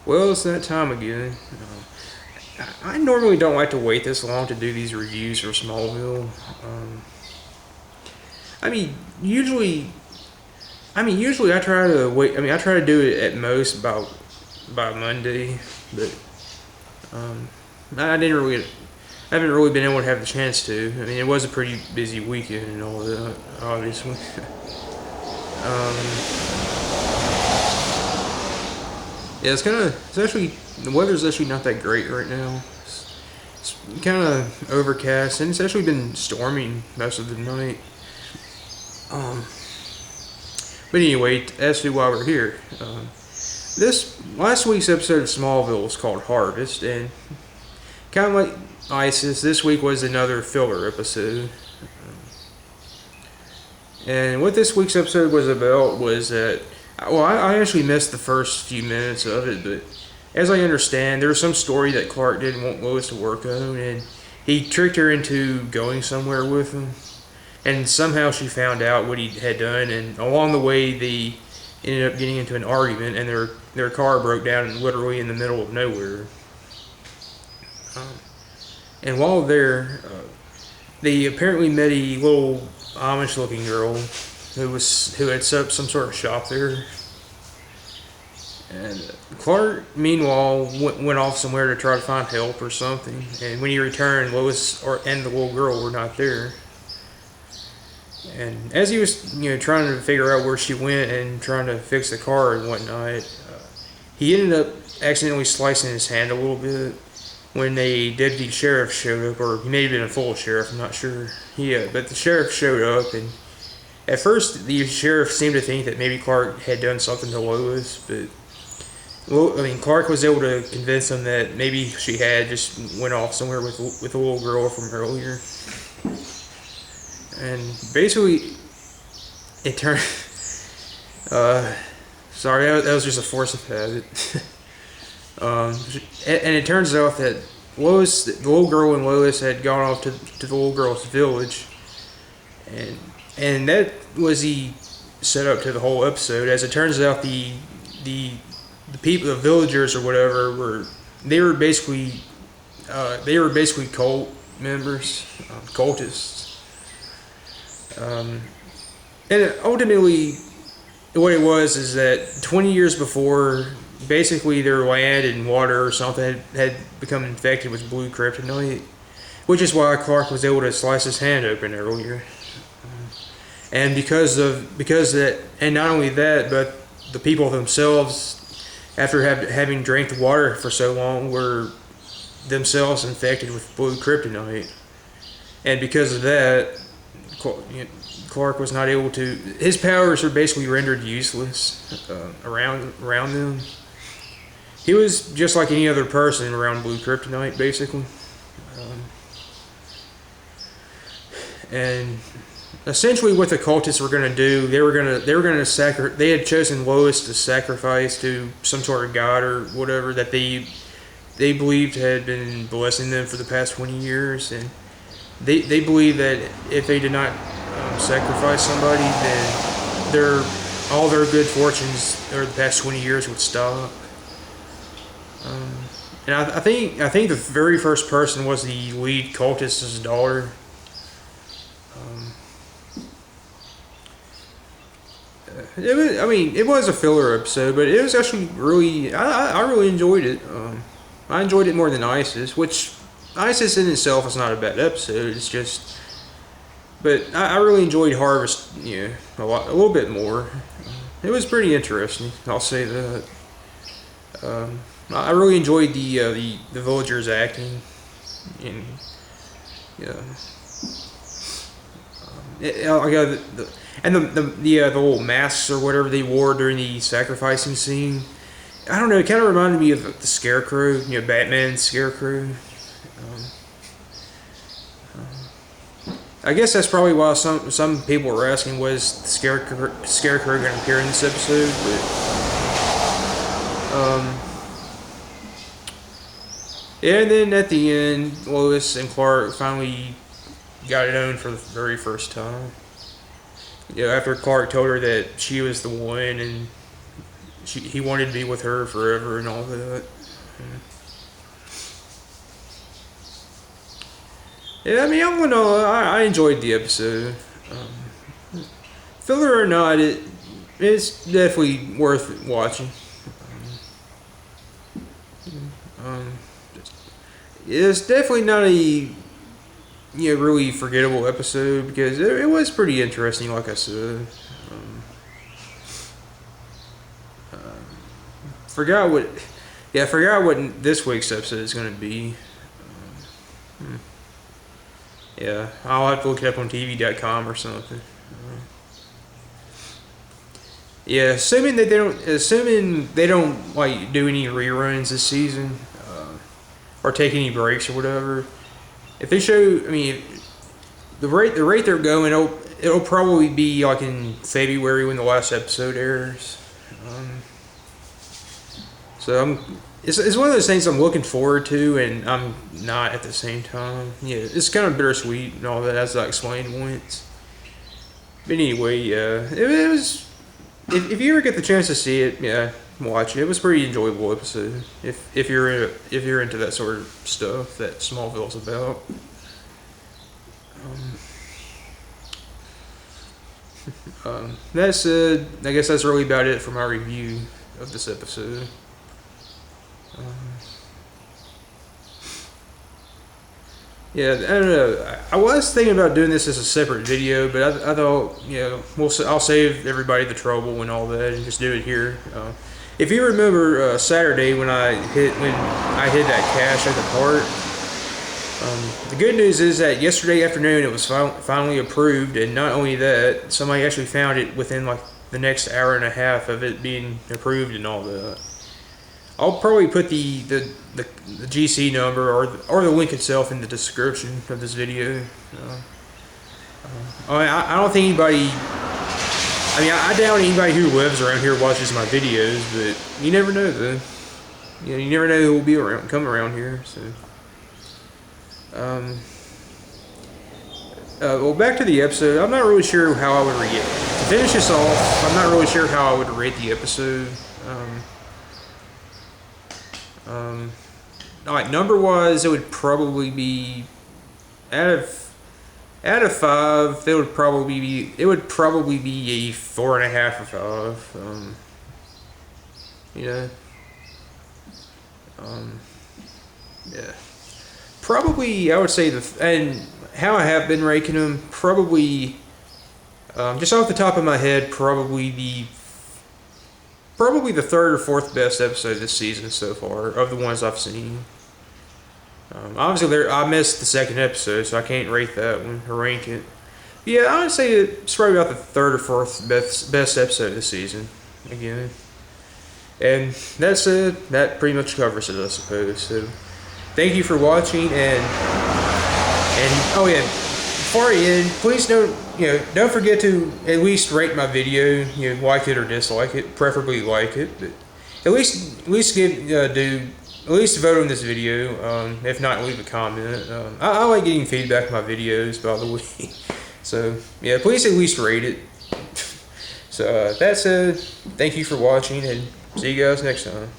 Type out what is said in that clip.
Well, it's that time again. I normally don't like to wait this long to do these reviews for Smallville. Um, I mean, usually, usually I try to wait. I try to do it at most by Monday, but um, I didn't really. I haven't really been able to have the chance to. I mean, it was a pretty busy weekend and all that, obviously. Yeah, it's actually, the weather's actually not that great right now. It's kind of overcast, and it's actually been storming most of the night. Um, but anyway, as to why we're here, this last week's episode of Smallville was called Harvest, and kind of like ISIS, this week was another filler episode. And what this week's episode was about was that, well, I actually missed the first few minutes of it, but as I understand, there was some story that Clark didn't want Lois to work on, and he tricked her into going somewhere with him. And somehow she found out what he had done, and along the way, they ended up getting into an argument, and their car broke down literally in the middle of nowhere. Um, and while there, they apparently met a little Amish-looking girl who had set up some sort of shop there. And Clark, meanwhile, went off somewhere to try to find help or something. And when he returned, Lois and the little girl were not there. And as he was, trying to figure out where she went and trying to fix the car and whatnot, he ended up accidentally slicing his hand a little bit when a deputy sheriff showed up, or he may have been a full sheriff, I'm not sure. But the sheriff showed up, and at first the sheriff seemed to think that maybe Clark had done something to Lois, but Clark was able to convince him that maybe she had just went off somewhere with a little girl from earlier. And basically, it turned. Sorry, that was just a force of habit. And it turns out that Lois, the little girl, and Lois had gone off to the little girl's village, and that was the setup to the whole episode. As it turns out, the people, the villagers or whatever, they were basically cult members, cultists. And ultimately, what it was is that 20 years before, basically their land and water or something had become infected with blue kryptonite, which is why Clark was able to slice his hand open earlier. And and not only that, but the people themselves, after having drank the water for so long, were themselves infected with blue kryptonite. And because of that, Clark was not able to. His powers were basically rendered useless around them. He was just like any other person around blue kryptonite, basically. And essentially, what the cultists were going to do, they were going to They had chosen Lois to sacrifice to some sort of god or whatever that they believed had been blessing them for the past 20 years, and they believed that if they did not sacrifice somebody, then all their good fortunes over the past 20 years would stop. And I think the very first person was the lead cultist's daughter. It was a filler episode, but it was actually I really enjoyed it. I enjoyed it more than ISIS, which ISIS in itself is not a bad episode. It's just, but I really enjoyed Harvest, a little bit more. It was pretty interesting, I'll say that. I really enjoyed the villagers acting, and yeah. I got the little masks or whatever they wore during the sacrificing scene. I don't know. It kind of reminded me of the Scarecrow, Batman's Scarecrow. I guess that's probably why some people were asking, was the Scarecrow going to appear in this episode? Yeah, and then at the end, Lois and Clark finally got it on for the very first time. After Clark told her that she was the one, and he wanted to be with her forever and all that. Yeah, I mean, I don't know. I enjoyed the episode. Filler or not, it's definitely worth watching. Um, it's definitely not a really forgettable episode because it was pretty interesting, like I said. Forgot what, I forgot what this week's episode is going to be. Yeah, I'll have to look it up on TV.com or something. Yeah, assuming they don't like do any reruns this season, or take any breaks or whatever. If they show, I mean, the rate they're going, it'll probably be like in February when the last episode airs. So it's one of those things I'm looking forward to, and I'm not at the same time. Yeah, it's kind of bittersweet and all that, as I explained once. But anyway, yeah, it was. If you ever get the chance to see it, yeah, watch it. It was a pretty enjoyable episode. If you're into that sort of stuff that Smallville's about. That's I guess that's really about it for my review of this episode. Yeah, I don't know. I was thinking about doing this as a separate video, but I thought, I'll save everybody the trouble and all that, and just do it here. If you remember Saturday when I hid that cache at the park, the good news is that yesterday afternoon it was finally approved, and not only that, somebody actually found it within like the next hour and a half of it being approved and all that. I'll probably put the GC number or the link itself in the description of this video. I don't think anybody. I mean, I doubt anybody who lives around here watches my videos, but you never know, though. You never know who will be around, come around here. So, well, back to the episode. I'm not really sure how I would rate it. To finish this off, I'm not really sure how I would rate the episode. Like number-wise, it would probably be out of 5. It would probably be a 4.5 or 5. Yeah. Probably, I would say and how I have been ranking them, probably, just off the top of my head, probably the third or fourth best episode this season so far of the ones I've seen. Obviously, I missed the second episode, so I can't rate that one or rank it. But yeah, I would say it's probably about the third or fourth best episode this season. Again, and that pretty much covers it, I suppose. So, thank you for watching, and oh yeah, before I end, please don't forget to at least rate my video. Like it or dislike it, preferably like it, but at least vote on this video. If not, leave a comment. I like getting feedback on my videos, by the way. So yeah, please at least rate it. So that said, thank you for watching, and see you guys next time.